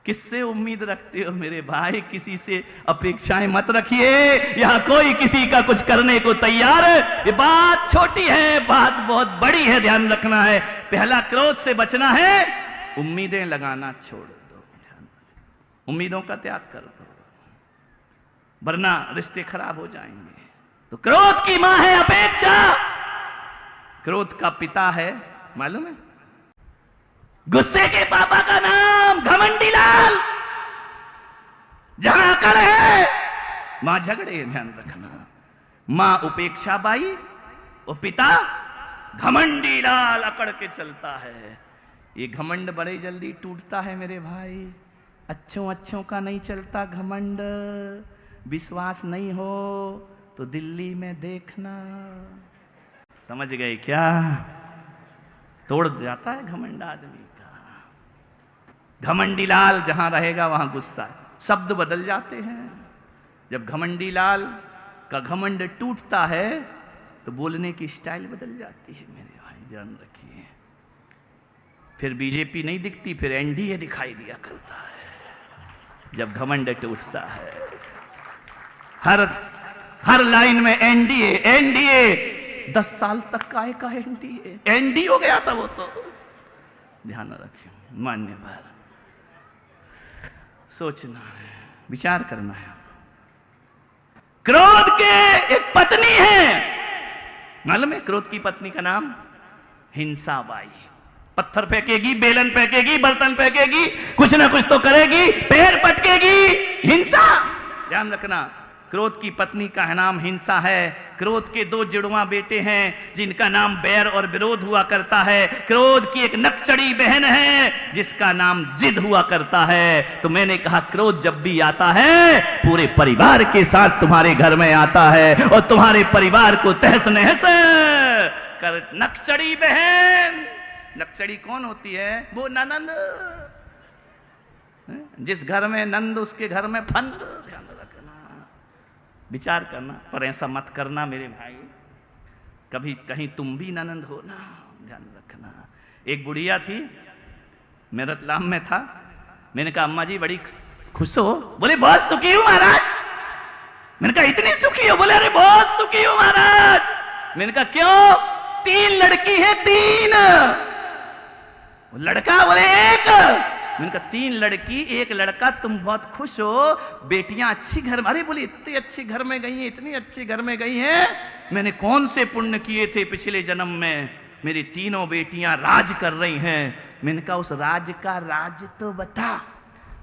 किससे उम्मीद रखते हो मेरे भाई? किसी से अपेक्षाएं मत रखिए। यहां कोई किसी का कुछ करने को तैयार है। ये बात छोटी है, बात बहुत बड़ी है, ध्यान रखना है। पहला, क्रोध से बचना है, उम्मीदें लगाना छोड़ दो, उम्मीदों का त्याग कर दो, वरना रिश्ते खराब हो जाएंगे। तो क्रोध की मां है अपेक्षा, क्रोध का पिता है मालूम है? गुस्से के पापा का नाम घमंडी लाल। जहां अकड़ है मां झगड़े, ध्यान रखना। मां उपेक्षा बाई और पिता घमंडी लाल अकड़ के चलता है। ये घमंड बड़े जल्दी टूटता है मेरे भाई। अच्छों का नहीं चलता घमंड। विश्वास नहीं हो तो दिल्ली में देखना। समझ गए क्या? तोड़ जाता है घमंड आदमी का। घमंडी लाल जहां रहेगा वहां गुस्सा, शब्द बदल जाते हैं। जब घमंडी लाल का घमंड टूटता है तो बोलने की स्टाइल बदल जाती है मेरे भाई, ध्यान रखिए। फिर बीजेपी नहीं दिखती, फिर एनडीए दिखाई दिया करता है जब घमंड टूटता है। हर लाइन में एनडीए एनडीए। 10 साल तक काय का एनडीए, एनडी हो गया था वो तो। ध्यान रखिए, मान्यवर सोचना है, विचार करना है। क्रोध के एक पत्नी है, मालूम है? क्रोध की पत्नी का नाम हिंसा बाई। पत्थर फेंकेगी, बेलन फेंकेगी, बर्तन फेंकेगी, कुछ ना कुछ तो करेगी, पैर पटकेगी। हिंसा, ध्यान रखना। क्रोध की पत्नी का नाम हिंसा है। क्रोध के 2 जुड़वा बेटे हैं जिनका नाम बैर और विरोध हुआ करता है। क्रोध की एक नकचड़ी बहन है जिसका नाम जिद हुआ करता है। तो मैंने कहा क्रोध जब भी आता है पूरे परिवार के साथ तुम्हारे घर में आता है और तुम्हारे परिवार को तहस नहस कर। नकचड़ी बहन, नकचड़ी कौन होती है? वो ननंद। जिस घर में नंद उसके घर में फंद। ध्यान रखना, विचार करना। पर ऐसा मत करना मेरे भाई, कभी कहीं तुम भी ननंद हो ना, ध्यान रखना। एक बुढ़िया थी, मैं रतलाम में था। मैंने कहा अम्मा जी बड़ी खुश हो? बोले बहुत सुखी हूं महाराज। मैंने कहा इतनी सुखी हो? बोले अरे बहुत सुखी हूं महाराज। मैंने कहा क्यों? 3 लड़की है, 3। लड़का? बोले 1। मैंने कहा 3 लड़की 1 लड़का, तुम बहुत खुश हो। बेटियां अच्छी घर में, अरे बोली इतनी अच्छी घर में गई हैं, इतनी अच्छी घर में गई हैं। मैंने कौन से पुण्य किए थे पिछले जन्म में, मेरी तीनों बेटियां राज कर रही हैं। मैंने कहा उस राज का राज तो बता।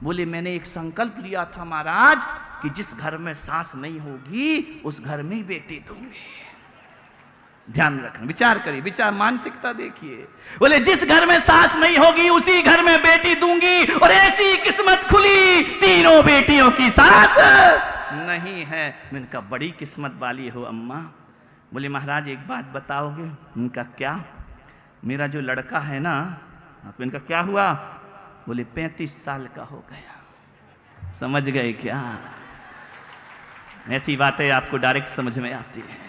बोले मैंने एक संकल्प लिया था महाराज कि जिस घर में सास नहीं होगी उस घर में ही बेटी दूंगी। ध्यान रखना, विचार करिए, विचार मानसिकता देखिए। बोले जिस घर में सास नहीं होगी उसी घर में बेटी दूंगी। और ऐसी किस्मत खुली, तीनों बेटियों की सास नहीं है। मैंने कहा बड़ी किस्मत वाली हो अम्मा। बोले महाराज एक बात बताओगे? उनका क्या? मेरा जो लड़का है ना, इनका क्या हुआ? बोले 35 साल का हो गया। समझ गए क्या? ऐसी बातें आपको डायरेक्ट समझ में आती है।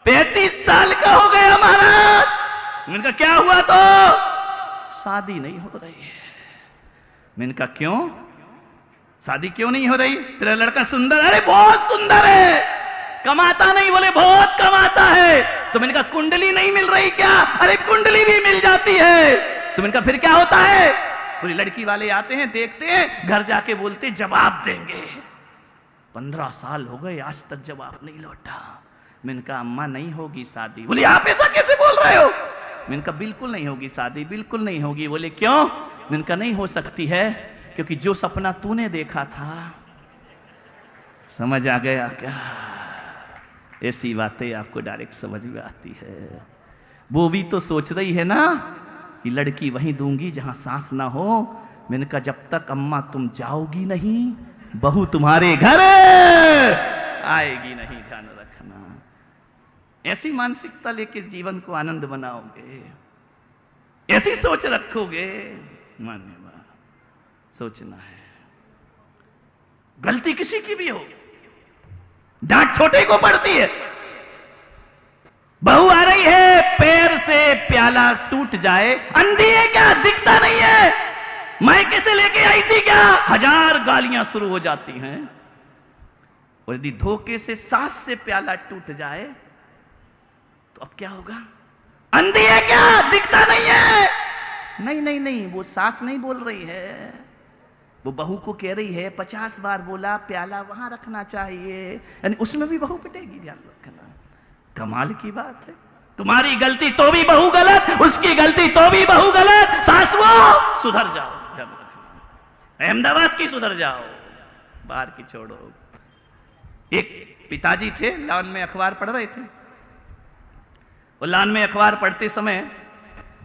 35 साल का हो गया महाराज। मैंने कहा क्या हुआ? तो शादी नहीं हो रही है। मैंने कहा क्यों? शादी क्यों नहीं हो रही? तेरा लड़का सुंदर? अरे बहुत सुंदर है। कमाता नहीं? बोले बहुत कमाता है। तो मैंने कहा कुंडली नहीं मिल रही क्या? अरे कुंडली भी मिल जाती है। तो मैंने कहा फिर क्या होता है? बोले लड़की वाले आते हैं, देखते हैं, घर जाके बोलते जवाब देंगे। 15 साल हो गए आज तक जवाब नहीं लौटा। मैंने कहा अम्मा नहीं होगी शादी। बोले आप ऐसा कैसे बोल रहे हो? मैंने कहा बिल्कुल नहीं होगी शादी, बिल्कुल नहीं होगी। बोले क्यों? मैंने कहा नहीं हो सकती है क्योंकि जो सपना तूने देखा था। समझ आ गया क्या? ऐसी बातें आपको डायरेक्ट समझ में आती है। वो भी तो सोच रही है ना कि लड़की वहीं दूंगी जहां सांस ना हो। मैंने कहा जब तक अम्मा तुम जाओगी नहीं बहू तुम्हारे घर आएगी नहीं। ध्यान रखना, ऐसी मानसिकता लेके जीवन को आनंद बनाओगे, ऐसी सोच रखोगे। मान्यवर सोचना है। गलती किसी की भी हो, डांट छोटे को पड़ती है। बहू आ रही है, पैर से प्याला टूट जाए, अंधी है क्या? दिखता नहीं है? मायके से लेके आई थी क्या? 1000 गालियां शुरू हो जाती हैं। और यदि धोखे से सास से प्याला टूट जाए तो अब क्या होगा? अंधी है क्या? दिखता नहीं है? नहीं नहीं नहीं, वो सास नहीं बोल रही है, वो बहू को कह रही है 50 बार बोला प्याला वहां रखना चाहिए, यानी उसमें भी बहू पिटेगी, ध्यान रखना। कमाल की बात है, तुम्हारी गलती तो भी बहू गलत, उसकी गलती तो भी बहू गलत। सास वो सुधर जाओ, अहमदाबाद की सुधर जाओ, बाहर की छोड़ो। एक पिताजी थे, लॉन में अखबार पढ़ रहे थे। वो लॉन में अखबार पढ़ते समय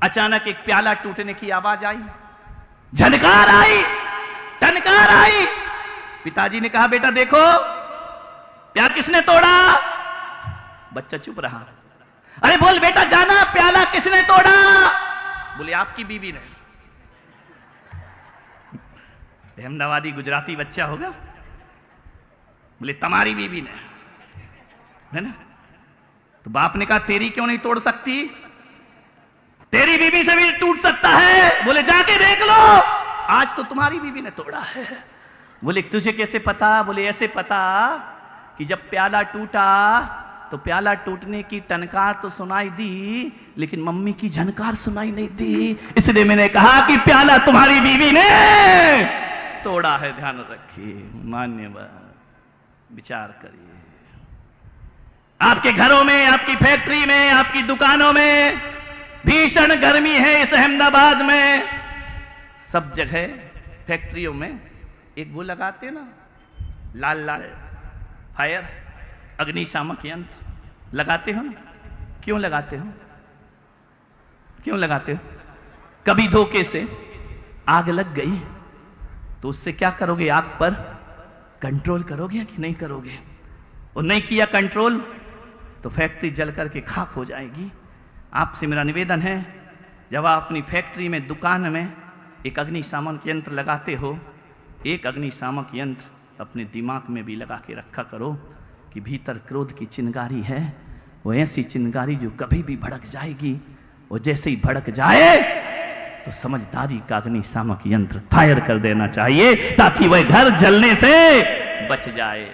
अचानक एक प्याला टूटने की आवाज आई, झनकार आई, टनकार आई। पिताजी ने कहा बेटा देखो प्याला किसने तोड़ा? बच्चा चुप रहा। अरे बोल बेटा जाना, प्याला किसने तोड़ा? बोले आपकी बीवी ने। अहमदाबादी गुजराती बच्चा होगा, बोले तुम्हारी बीवी ने, है ना? तो बाप ने कहा तेरी क्यों नहीं तोड़ सकती? तेरी बीवी से भी टूट सकता है। बोले जाके देख लो, आज तो तुम्हारी बीवी ने तोड़ा है। बोले तुझे कैसे पता? बोले ऐसे पता कि जब प्याला टूटा तो प्याला टूटने की टनकार तो सुनाई दी, लेकिन मम्मी की झनकार सुनाई नहीं दी, इसलिए मैंने कहा कि प्याला तुम्हारी बीवी ने तोड़ा है। ध्यान रखिए, मान्यवर, विचार करिए। आपके घरों में, आपकी फैक्ट्री में, आपकी दुकानों में भीषण गर्मी है। इस अहमदाबाद में सब जगह फैक्ट्रियों में एक वो लगाते ना, लाल लाल फायर अग्निशामक यंत्र लगाते हो ना? क्यों लगाते हो? क्यों लगाते हो? कभी धोखे से आग लग गई तो उससे क्या करोगे? आग पर कंट्रोल करोगे कि नहीं करोगे? और नहीं किया कंट्रोल तो फैक्ट्री जल करके खाक हो जाएगी। आपसे मेरा निवेदन है, जब आप अपनी फैक्ट्री में, दुकान में एक अग्निशामक यंत्र लगाते हो, एक अग्निशामक यंत्र अपने दिमाग में भी लगा के रखा करो कि भीतर क्रोध की चिंगारी है, वो ऐसी चिंगारी जो कभी भी भड़क जाएगी। और जैसे ही भड़क जाए तो समझदारी का अग्निशामक यंत्र फायर कर देना चाहिए ताकि वह घर जलने से बच जाए।